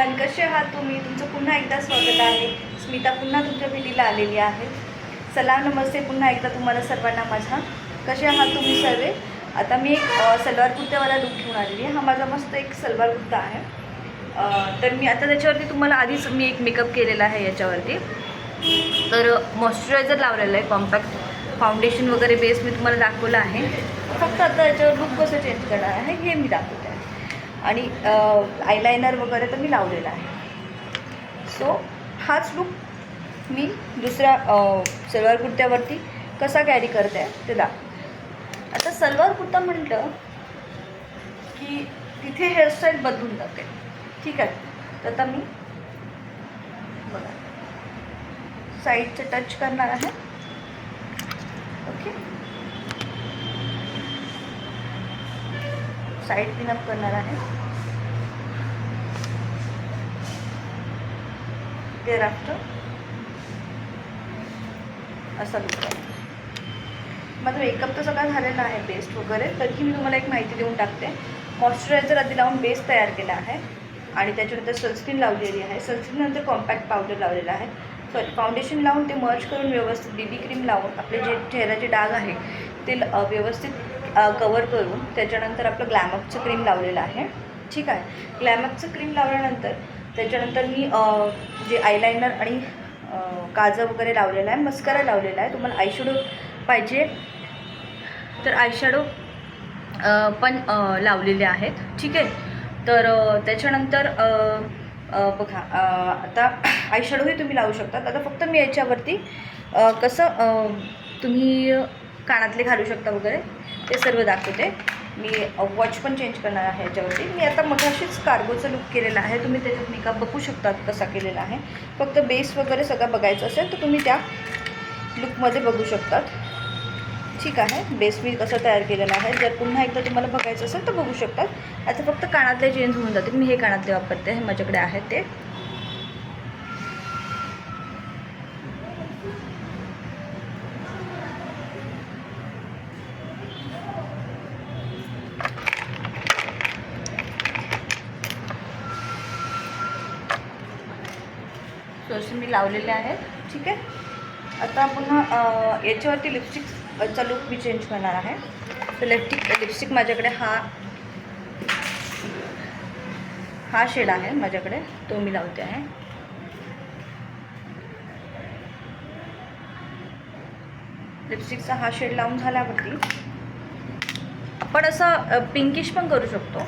Everyone, कसे आहात तुम्ही? तुमचं पुन्हा एकदा स्वागत आहे. स्मिता पुन्हा तुमच्या भेटीला आलेली आहे. सलाम नमस्ते पुन्हा एकदा तुम्हाला सर्वांना माझा. कसे आहात तुम्ही सर्व? आता मी एक सलवार कुर्त्यावाला लुक घेऊन आलेली आहे. हा माझा मस्त एक सलवार कुर्ता आहे. तर मी आता त्याच्यावरती तुम्हाला आधीच मी एक मेकअप केलेला आहे याच्यावरती. तर मॉइश्चरायझर लावलेलं आहे, कॉम्पॅक्ट फाउंडेशन वगैरे बेस मी तुम्हाला दाखवलं आहे. फक्त आता याच्यावर लुक कसं चेंज करणार आहे हे मी दाखवते आहे. आणि आयलायनर वगैरे तर मी लावलेला आहे. सो हाच लुक मी दुसऱ्या सलवार कुर्त्यावरती कसा कॅरी करते आहे ते दाखवते. आता सलवार कुर्ता म्हटलं की तिथे हेअरस्टाईल बदलून जाते. ठीक आहे. तर आता मी बघा साईडचं टच करणार आहे. ओके, साईड पिनअप करणार आहे. त्यानंतर असा लुक आहे. माझा मेकअप तर सगळा झालेला आहे, बेस्ट वगैरे. तरीही मी तुम्हाला एक माहिती देऊन टाकते. मॉइश्चरायझर आधी लावून बेस तयार केला आहे आणि त्याच्यानंतर सनस्क्रीन लावलेली आहे. सनस्क्रीननंतर कॉम्पॅक्ट पावडर लावलेला आहे. सॉरी, फाउंडेशन लावून ते मर्ज करून व्यवस्थित बीबी क्रीम लावून आपले जे चेहऱ्याचे डाग आहे ते व्यवस्थित कवर करून त्याच्यानंतर आपलं ग्लॅमअपचं क्रीम लावलेलं आहे. ठीक आहे. ग्लॅमअपचं क्रीम लावल्यानंतर त्याच्यानंतर मी जे आयलायनर आणि काजळ वगैरे लावलेला आहे, मस्कारा लावलेला आहे. तुम्हाला आयशॅडो पाहिजे तर आयशॅडो पण लावलेले आहेत. ठीक आहे. तर त्याच्यानंतर बघा आता आयशॅडोही तुम्ही लावू शकता. आता फक्त मी याच्यावरती कसं तुम्ही कानातले घालू शकता वगैरे ते सर्व दाखवते. मी वॉच पण चेंज करणार आहे याच्यावरती. मी आता मगाशीच कार्गोचा लुक केलेला आहे. तुम्ही त्याच्यात मेकअप बघू शकतात कसा केलेला आहे. फक्त बेस वगैरे सगळं बघायचं असेल तर तुम्ही त्या लुकमध्ये बघू शकतात. ठीक आहे. बेस मी कसं तयार केलेलं आहे जर पुन्हा एकदा तुम्हाला बघायचं असेल तर बघू शकतात. आता फक्त कानातले चेंज होऊन जातील. मी हे कानातले वापरते, हे माझ्याकडे आहेत ते. असे मी लावलेले आहेत. ठीक आहे. आता पुन्हा याच्यावरती लिपस्टिकचा लुक मी चेंज करणार आहे. तर लिपस्टिक माझ्याकडे हा शेड आहे माझ्याकडे, तो मी लावते आहे. लिपस्टिकचा हा शेड लावून झाल्यावरती आपण असं पिंकिश पण करू शकतो,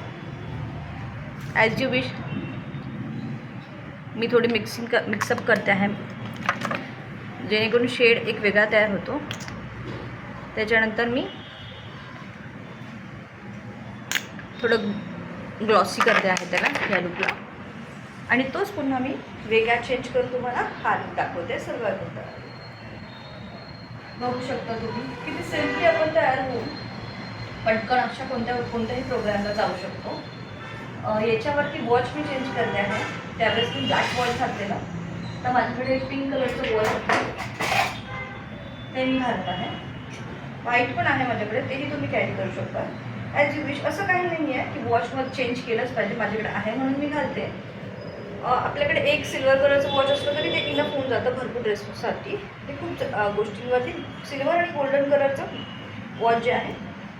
ॲज यू विश. मी थोडी मिक्सअप करते आहे जेणेकरून शेड एक वेगळा तयार होतो. त्याच्यानंतर मी थोडं ग्लॉसी करते आहे त्याला, या लुकला. आणि तोच पुन्हा मी वेगळा चेंज करून तुम्हाला हा लुक दाखवते. सर्व बघू शकता तुम्ही किती सिम्पली आपण तयार होऊन पटकन अशा कोणत्याही प्रोग्रामला जाऊ शकतो. याच्यावरती वॉच मी चेंज करते आहे. त्यावेळेस मी ब्लॅक वॉच घातलेला, तर माझ्याकडे पिंक कलरचं वॉच आहे ते मी घालत आहे. व्हाईट पण आहे माझ्याकडे, तेही तुम्ही कॅरी करू शकता ॲज यू विश. असं काही नाही आहे की वॉचमध्ये चेंज केलंच पाहिजे, माझ्याकडे आहे म्हणून मी घालते. आपल्याकडे एक सिल्वर कलरचं वॉच असलं तरी ते इनफ होऊन जातं भरपूर ड्रेससाठी. ते खूप गोष्टींवरती सिल्वर आणि गोल्डन कलरचं वॉच जे आहे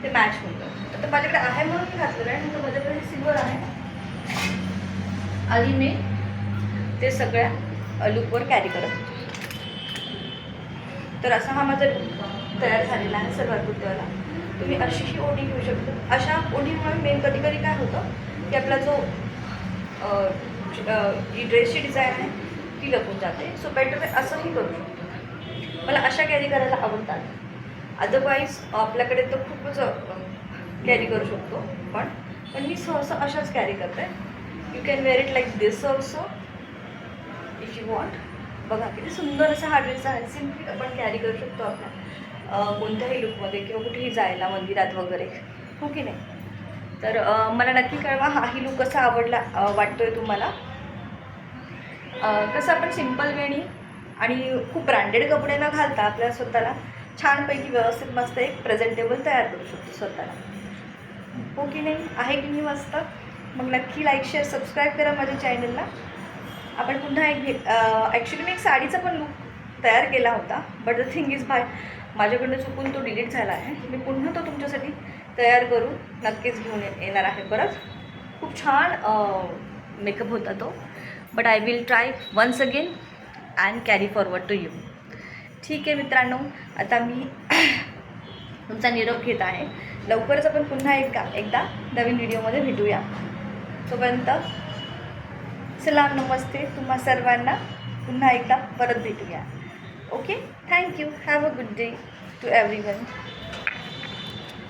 ते मॅच होऊन जातं. तर माझ्याकडे आहे म्हणून मी घातलेलं आहे. नंतर माझ्याकडे सिल्वर आहे. आधी मी ते सगळ्या लुकवर कॅरी करत होते. तर असा हा माझा लुक तयार झालेला आहे सलवार कुर्त्यावाला. तुम्ही अशीही ओढी घेऊ शकता. अशा ओढीमुळे मेन कधी कधी काय होतं की आपला जो जी ड्रेसची डिझाईन आहे ती लपून जाते. सो बेटर मी असंही करू शकतो. मला अशा कॅरी करायला आवडतात. अदरवाईज आपल्याकडे तर खूपच कॅरी करू शकतो, पण मी सहसा अशाच कॅरी करते. You can wear it like this also if you want. बघा किती सुंदर असा हा ड्रेस आहे. सिम्पली आपण कॅरी करू शकतो आपल्या कोणत्याही लुकमध्ये किंवा कुठेही जायला, मंदिरात वगैरे, हो की नाही. तर मला नक्की कळवा हाही लुक कसा आवडला वाटतोय तुम्हाला. कसं आपण सिम्पल वेणी आणि खूप ब्रँडेड कपडे न घालता आपल्या स्वतःला छानपैकी व्यवस्थित मस्त एक प्रेझेंटेबल तयार करू शकतो स्वतःला, हो की नाही. आहे की नाही मस्त. मग नक्की लाईक शेअर सबस्क्राईब करा माझ्या चॅनलला. आपण पुन्हा एक ॲक्च्युली मी एक साडीचा पण लुक तयार केला होता, बट द थिंग इज माझ्याकडनं चुकून तो डिलीट झाला आहे. मी पुन्हा तो तुमच्यासाठी तयार करून नक्कीच घेऊन येणार आहे परत. खूप छान मेकअप होता तो, but I will try once again and carry forward to you. ठीक आहे मित्रांनो, आता मी तुमचा निरोप घेत आहे. लवकरच आपण पुन्हा एकदा नवीन व्हिडिओमध्ये भेटूया. तोपर्यंत सलाम नमस्ते तुम्हा सर्वांना. पुन्हा एकदा परत भेटूया. Okay, thank you. Have a good day to everyone.